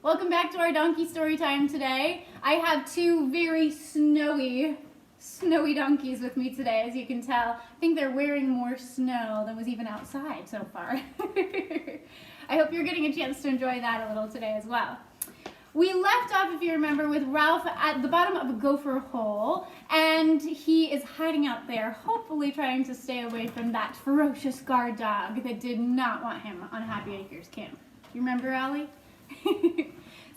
Welcome back to our donkey story time today. I have two very snowy donkeys with me today, as you can tell. I think they're wearing more snow than was even outside so far. I hope you're getting a chance to enjoy that a little today as well. We left off, if you remember, with Ralph at the bottom of a gopher hole, and he is hiding out there, hopefully trying to stay away from that ferocious guard dog that did not want him on Happy Acres Camp. You remember, Allie?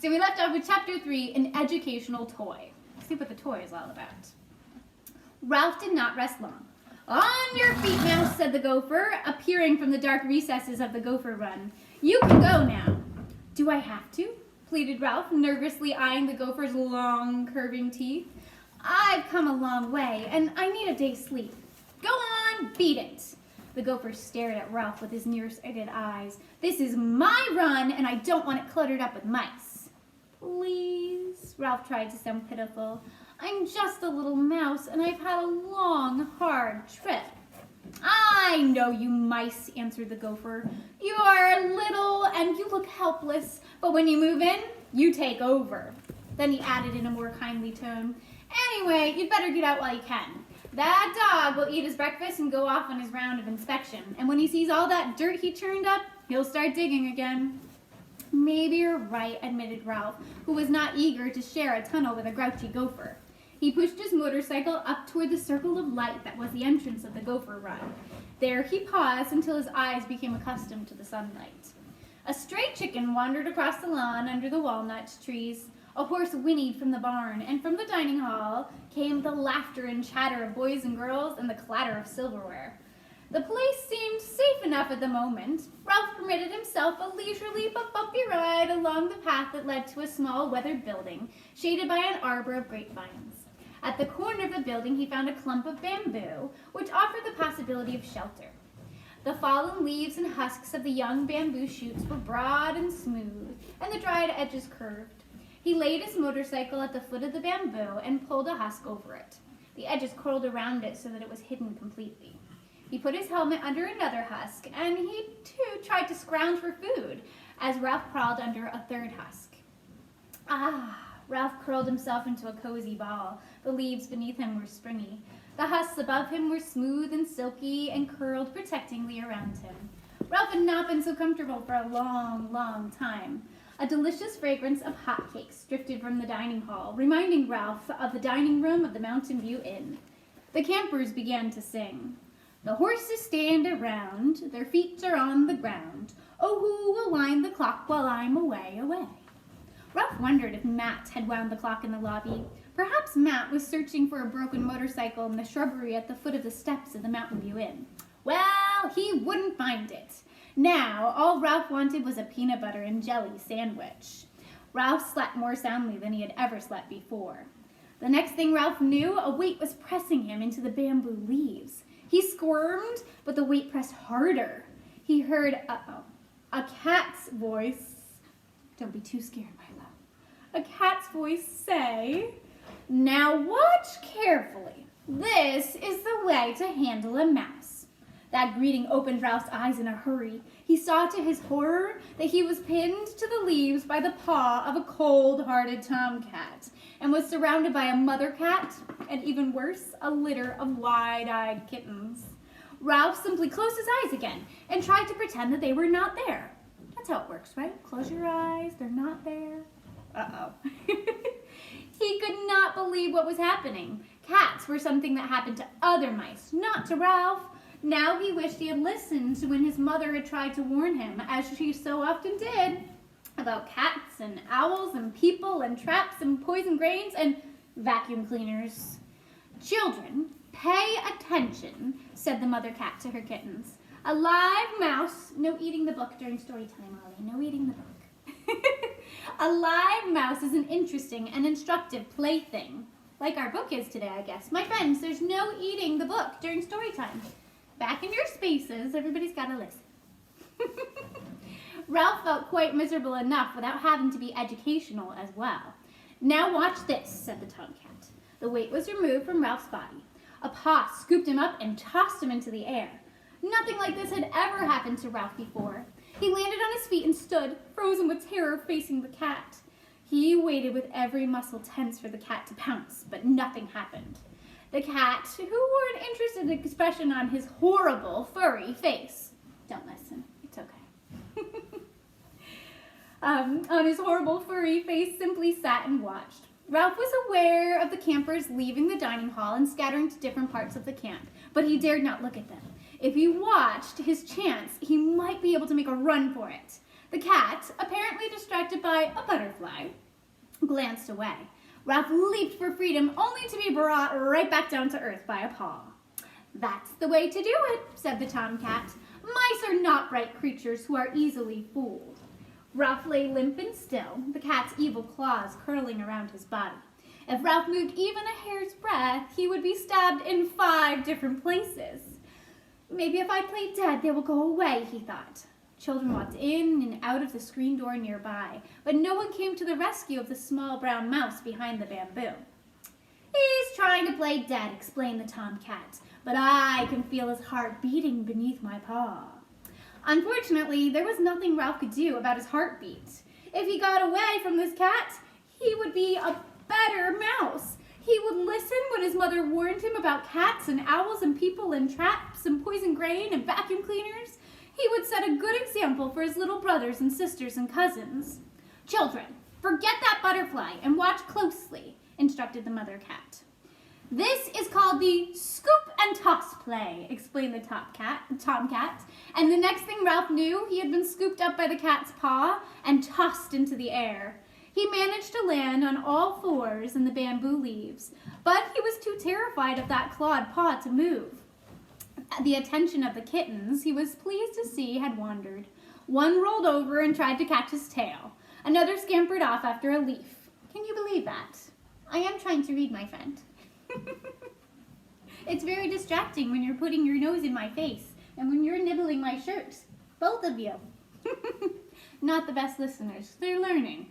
So we left off with Chapter 3, An Educational Toy. Let's see what the toy is all about. Ralph did not rest long. "On your feet, Mouse," said the gopher, appearing from the dark recesses of the gopher run. "You can go now." "Do I have to?" pleaded Ralph, nervously eyeing the gopher's long, curving teeth. "I've come a long way, and I need a day's sleep." "Go on, beat it." The gopher stared at Ralph with his nearsighted eyes. "This is my run, and I don't want it cluttered up with mice." "Please," Ralph tried to sound pitiful. "I'm just a little mouse, and I've had a long, hard trip." "I know you mice," answered the gopher. "You are little and you look helpless, but when you move in, you take over." Then he added in a more kindly tone, "Anyway, you'd better get out while you can. That dog will eat his breakfast and go off on his round of inspection, and when he sees all that dirt he churned up, he'll start digging again." "Maybe you're right," admitted Ralph, who was not eager to share a tunnel with a grouchy gopher. He pushed his motorcycle up toward the circle of light that was the entrance of the gopher run. There he paused until his eyes became accustomed to the sunlight. A stray chicken wandered across the lawn under the walnut trees. A horse whinnied from the barn, and from the dining hall came the laughter and chatter of boys and girls and the clatter of silverware. The place seemed safe enough at the moment. Ralph permitted himself a leisurely but bumpy ride along the path that led to a small weathered building, shaded by an arbor of grapevines. At the corner of the building, he found a clump of bamboo, which offered the possibility of shelter. The fallen leaves and husks of the young bamboo shoots were broad and smooth, and the dried edges curved. He laid his motorcycle at the foot of the bamboo and pulled a husk over it. The edges curled around it so that it was hidden completely. He put his helmet under another husk, and he, too, tried to scrounge for food as Ralph crawled under a third husk. Ralph curled himself into a cozy ball. The leaves beneath him were springy. The husks above him were smooth and silky and curled protectingly around him. Ralph had not been so comfortable for a long, long time. A delicious fragrance of hotcakes drifted from the dining hall, reminding Ralph of the dining room of the Mountain View Inn. The campers began to sing. "The horses stand around, their feet are on the ground. Oh, who will wind the clock while I'm away, away?" Ralph wondered if Matt had wound the clock in the lobby. Perhaps Matt was searching for a broken motorcycle in the shrubbery at the foot of the steps of the Mountain View Inn. Well, he wouldn't find it. Now, all Ralph wanted was a peanut butter and jelly sandwich. Ralph slept more soundly than he had ever slept before. The next thing Ralph knew, a weight was pressing him into the bamboo leaves. He squirmed, but the weight pressed harder. He heard, a cat's voice. Don't be too scared, my love. A cat's voice say, "Now watch carefully. This is the way to handle a mouse." That greeting opened Ralph's eyes in a hurry. He saw to his horror that he was pinned to the leaves by the paw of a cold-hearted tomcat and was surrounded by a mother cat and, even worse, a litter of wide-eyed kittens. Ralph simply closed his eyes again and tried to pretend that they were not there. That's how it works, right? Close your eyes, they're not there. Uh-oh. He could not believe what was happening. Cats were something that happened to other mice, not to Ralph. Now he wished he had listened when his mother had tried to warn him, as she so often did, about cats and owls and people and traps and poison grains and vacuum cleaners. "Children, pay attention," said the mother cat to her kittens. "A live mouse," no eating the book during story time, Ollie, no eating the book. "A live mouse is an interesting and instructive plaything." Like our book is today, I guess. My friends, there's no eating the book during story time. Back in your spaces, everybody's got to listen. Ralph felt quite miserable enough without having to be educational as well. "Now watch this," said the tomcat. The weight was removed from Ralph's body. A paw scooped him up and tossed him into the air. Nothing like this had ever happened to Ralph before. He landed on his feet and stood, frozen with terror, facing the cat. He waited with every muscle tense for the cat to pounce, but nothing happened. The cat, who wore an interested expression on his horrible, furry face. Don't listen. It's okay. On his horrible, furry face, simply sat and watched. Ralph was aware of the campers leaving the dining hall and scattering to different parts of the camp, but he dared not look at them. If he watched his chance, he might be able to make a run for it. The cat, apparently distracted by a butterfly, glanced away. Ralph leaped for freedom, only to be brought right back down to earth by a paw. "That's the way to do it," said the tomcat. "Mice are not bright creatures who are easily fooled." Ralph lay limp and still, the cat's evil claws curling around his body. If Ralph moved even a hair's breadth, he would be stabbed in 5 different places. "Maybe if I play dead, they will go away," he thought. Children walked in and out of the screen door nearby, but no one came to the rescue of the small brown mouse behind the bamboo. "He's trying to play dead," explained the tomcat, "but I can feel his heart beating beneath my paw." Unfortunately, there was nothing Ralph could do about his heartbeat. If he got away from this cat, he would be a better mouse. He would listen when his mother warned him about cats and owls and people and traps and poison grain and vacuum cleaners. He would set a good example for his little brothers and sisters and cousins. "Children, forget that butterfly and watch closely," instructed the mother cat. "This is called the scoop and toss play," explained the tomcat. And the next thing Ralph knew, he had been scooped up by the cat's paw and tossed into the air. He managed to land on all 4s in the bamboo leaves, but he was too terrified of that clawed paw to move. The attention of the kittens, he was pleased to see, had wandered. One rolled over and tried to catch his tail. Another scampered off after a leaf. Can you believe that? I am trying to read, my friend. It's very distracting when you're putting your nose in my face and when you're nibbling my shirt. Both of you. Not the best listeners. They're learning.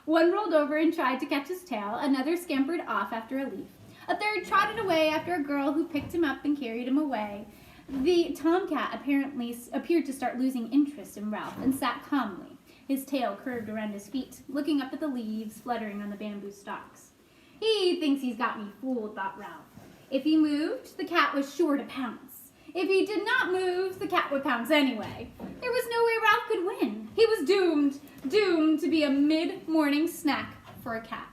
One rolled over and tried to catch his tail. Another scampered off after a leaf. A third trotted away after a girl who picked him up and carried him away. The tomcat apparently appeared to start losing interest in Ralph and sat calmly, his tail curved around his feet, looking up at the leaves fluttering on the bamboo stalks. "He thinks he's got me fooled," thought Ralph. If he moved, the cat was sure to pounce. If he did not move, the cat would pounce anyway. There was no way Ralph could win. He was doomed to be a mid-morning snack for a cat.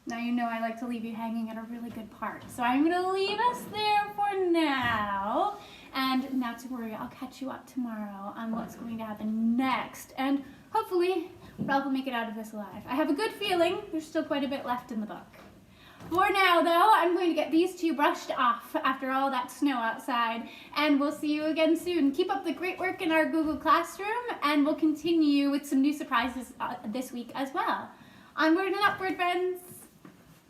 Now you know I like to leave you hanging at a really good part. So I'm going to leave us there for now. And not to worry, I'll catch you up tomorrow on what's going to happen next. And hopefully, Ralph will make it out of this alive. I have a good feeling there's still quite a bit left in the book. For now, though, I'm going to get these 2 brushed off after all that snow outside. And we'll see you again soon. Keep up the great work in our Google Classroom. And we'll continue with some new surprises this week as well. Onward and upward, friends.